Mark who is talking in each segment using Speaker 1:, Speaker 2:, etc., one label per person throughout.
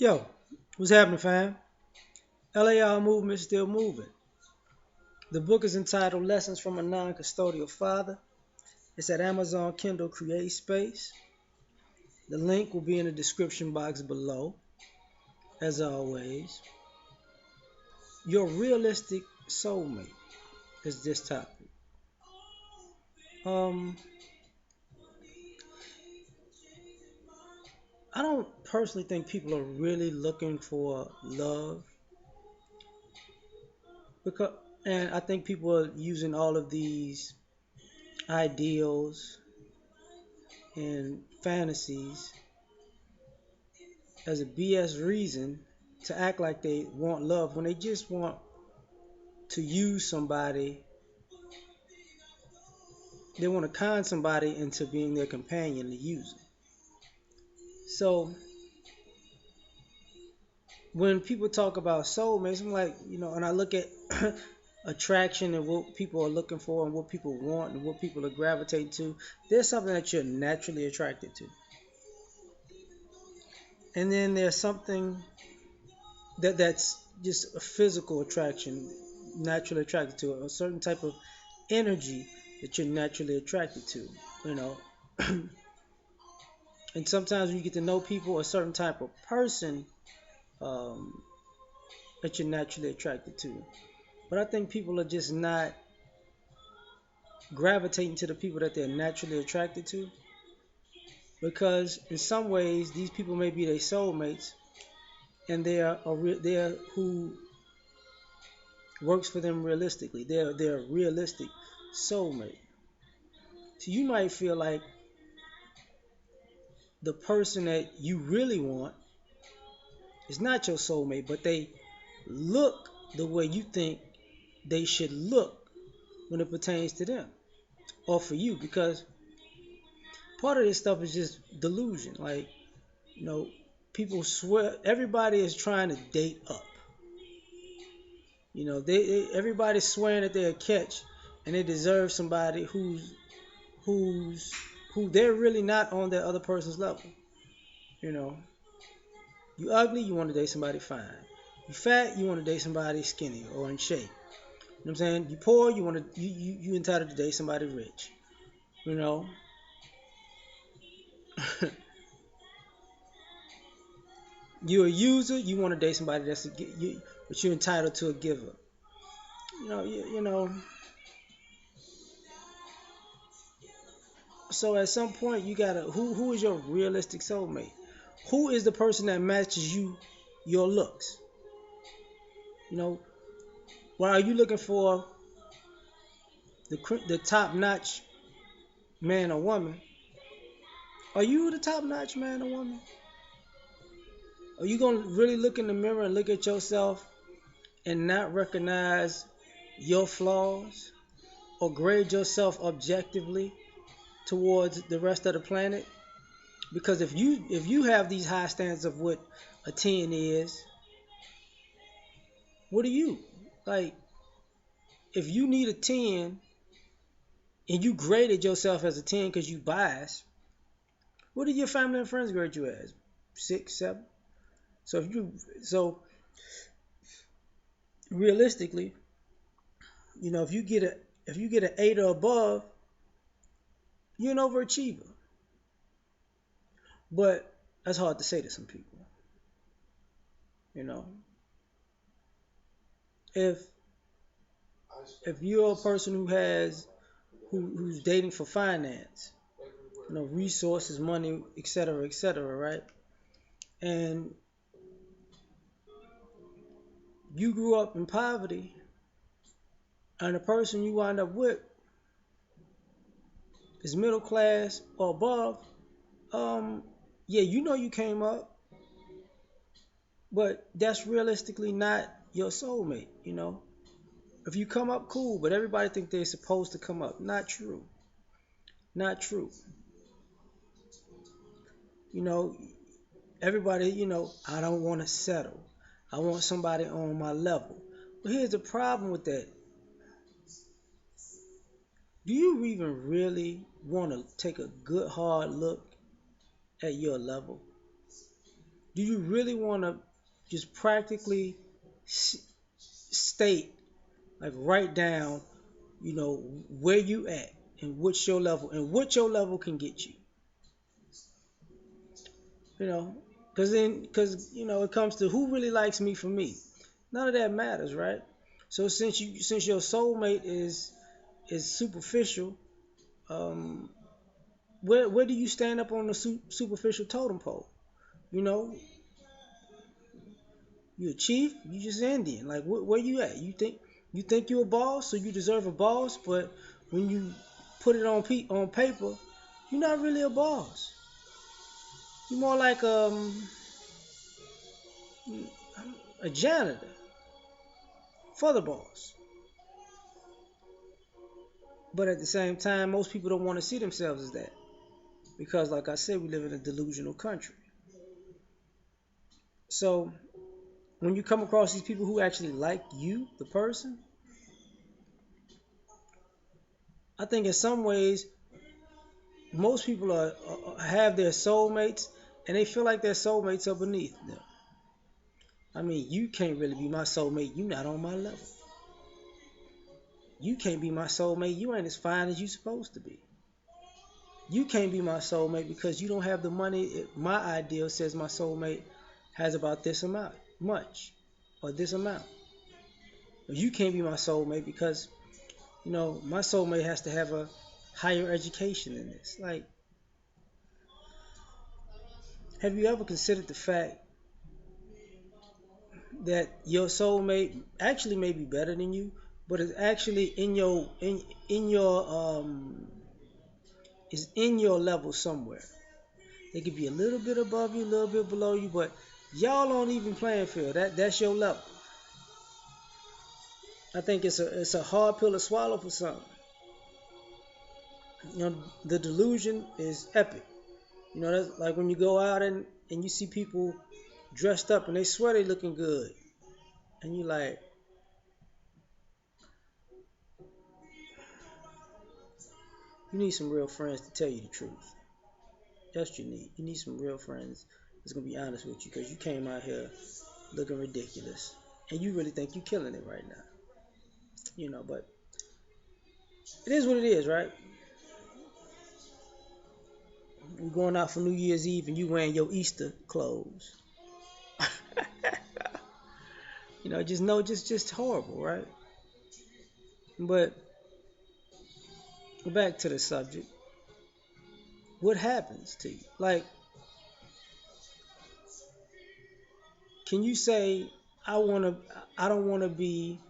Speaker 1: Yo, what's happening, fam? L.A.R movement still moving. The book is entitled Lessons from a Non-Custodial Father. It's at Amazon Kindle Create Space. The link will be in the description box below. As always, your realistic soulmate is this topic. Um, I don't personally think people are really looking for love because, and I think people are using all of these ideals and fantasies as a BS reason to act like they want love when they just want to use somebody. They want to con somebody into being their companion to use them. So when people talk about soulmates, I'm like, and I look at attraction and what people are looking for and what people want and what people are gravitating to. There's something that you're naturally attracted to, and then there's something that's just a physical attraction, naturally attracted to a certain type of energy that you're naturally attracted to, you know. And sometimes when you get to know people, a certain type of person um, that you're naturally attracted to. But I think people are just not gravitating to the people that they're naturally attracted to because in some ways these people may be their soulmates and they're who works for them realistically. They're a realistic soulmate. So you might feel like the person that you really want is not your soulmate, but they look the way you think they should look when it pertains to them or for you, because part of this stuff is just delusion. Like, you know, people swear everybody is trying to date up. Everybody's swearing that they're a catch and they deserve somebody who's who they're really not on that other person's level. You know, you ugly, you want to date somebody fine. You fat, you want to date somebody skinny or in shape. You know what I'm saying? You poor, you want to you entitled to date somebody rich. You know, you're a user, you want to date somebody but you're entitled to a giver. You know. So at some point, you gotta who is your realistic soulmate? Who is the person that matches your looks? You know, well, are you looking for the top notch man or woman? Are you the top notch man or woman? Are you gonna really look in the mirror and look at yourself and not recognize your flaws or grade yourself objectively towards the rest of the planet? Because if you have these high standards of what a 10 is, what are you? Like, if you need a 10 and you graded yourself as a 10 because you biased, what did your family and friends grade you as? 6, 7? So realistically, if you get an 8 or above, you're an overachiever. But that's hard to say to some people. You know, if if you're a person who's dating for finance, resources, money, etc., right? And you grew up in poverty, and the person you wind up with is middle class or above, um, yeah, you came up, but that's realistically not your soulmate. If you come up, cool, but everybody think they're supposed to come up. Not true. Not true. You know, everybody, I don't want to settle. I want somebody on my level. But here's the problem with that. Do you even really want to take a good hard look at your level? do you really want to just practically state, like write down, where you at and what's your level and what your level can get you? You know, because it comes to who really likes me for me. None of that matters, right? So since your soulmate is superficial, um, where do you stand up on the superficial totem pole? You know, you a chief, you just Indian. Like where you at? You think you a boss, so you deserve a boss, but when you put it on paper, you're not really a boss. You're more like a janitor for the boss. But at the same time, most people don't want to see themselves as that because, like I said, we live in a delusional country. So when you come across these people who actually like you, the person, I think in some ways most people have their soulmates and they feel like their soulmates are beneath them. I mean, you can't really be my soulmate. You're not on my level. You can't be my soulmate. You ain't as fine as you supposed to be. You can't be my soulmate because you don't have the money. My ideal says my soulmate has about this amount, much, or this amount. You can't be my soulmate because my soulmate has to have a higher education than this. Like, have you ever considered the fact that your soulmate actually may be better than you, but it's actually in your level somewhere. They could be a little bit above you, a little bit below you, but y'all on even playing field. That's your level. I think it's a hard pill to swallow for some. The delusion is epic. That's like when you go out and you see people dressed up and they swear they looking good, and you like, you need some real friends to tell you the truth. That's what you need. You need some real friends that's gonna be honest with you because you came out here looking ridiculous, and you really think you're killing it right now. But it is what it is, right? We're going out for New Year's Eve and you wearing your Easter clothes. Just know, just horrible, right? But back to the subject. What happens to you? Like, can you say I wanna? I don't want to be.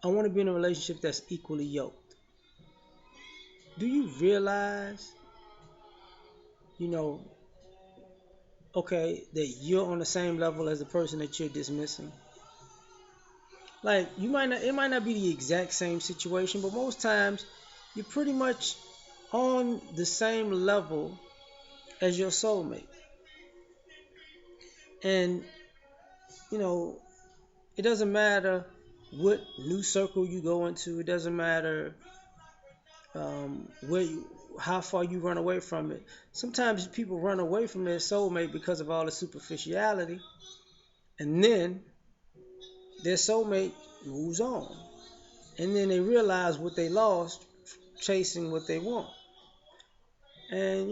Speaker 1: I want to be in a relationship that's equally yoked. Do you realize, you know, okay, that you're on the same level as the person that you're dismissing? Like, it might not be the exact same situation, but most times you're pretty much on the same level as your soulmate. And, you know, it doesn't matter what new circle you go into, it doesn't matter how far you run away from it. Sometimes people run away from their soulmate because of all the superficiality, and then their soulmate moves on, and then they realize what they lost chasing what they want. And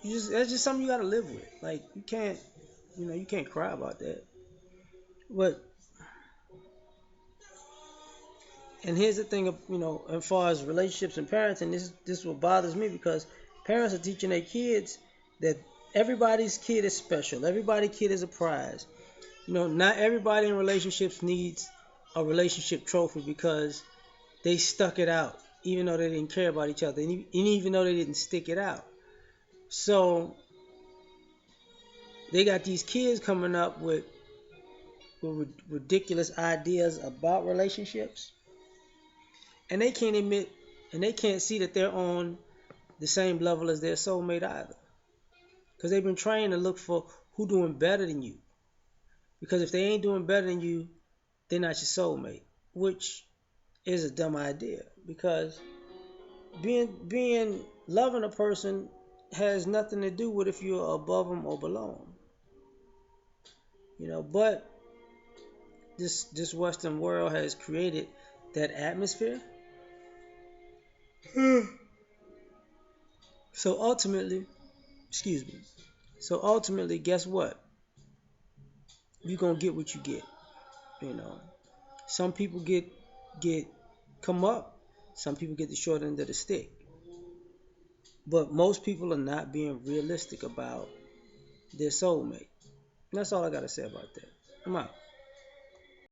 Speaker 1: that's just something you got to live with. Like, you can't cry about that. But and here's the thing, as far as relationships and parenting, this what bothers me because parents are teaching their kids that everybody's kid is special. Everybody's kid is a prize. Not everybody in relationships needs a relationship trophy because they stuck it out, even though they didn't care about each other, and even though they didn't stick it out. So they got these kids coming up with ridiculous ideas about relationships, and they can't admit and they can't see that they're on the same level as their soulmate either, because they've been trained to look for who doing better than you. Because if they ain't doing better than you, they're not your soulmate, which is a dumb idea. Because being loving a person has nothing to do with if you're above them or below them. But this Western world has created that atmosphere. So ultimately, excuse me. So ultimately, guess what? You're gonna get what you get. You know, some people get come up. Some people get the short end of the stick. But most people are not being realistic about their soulmate. And that's all I gotta say about that. I'm out.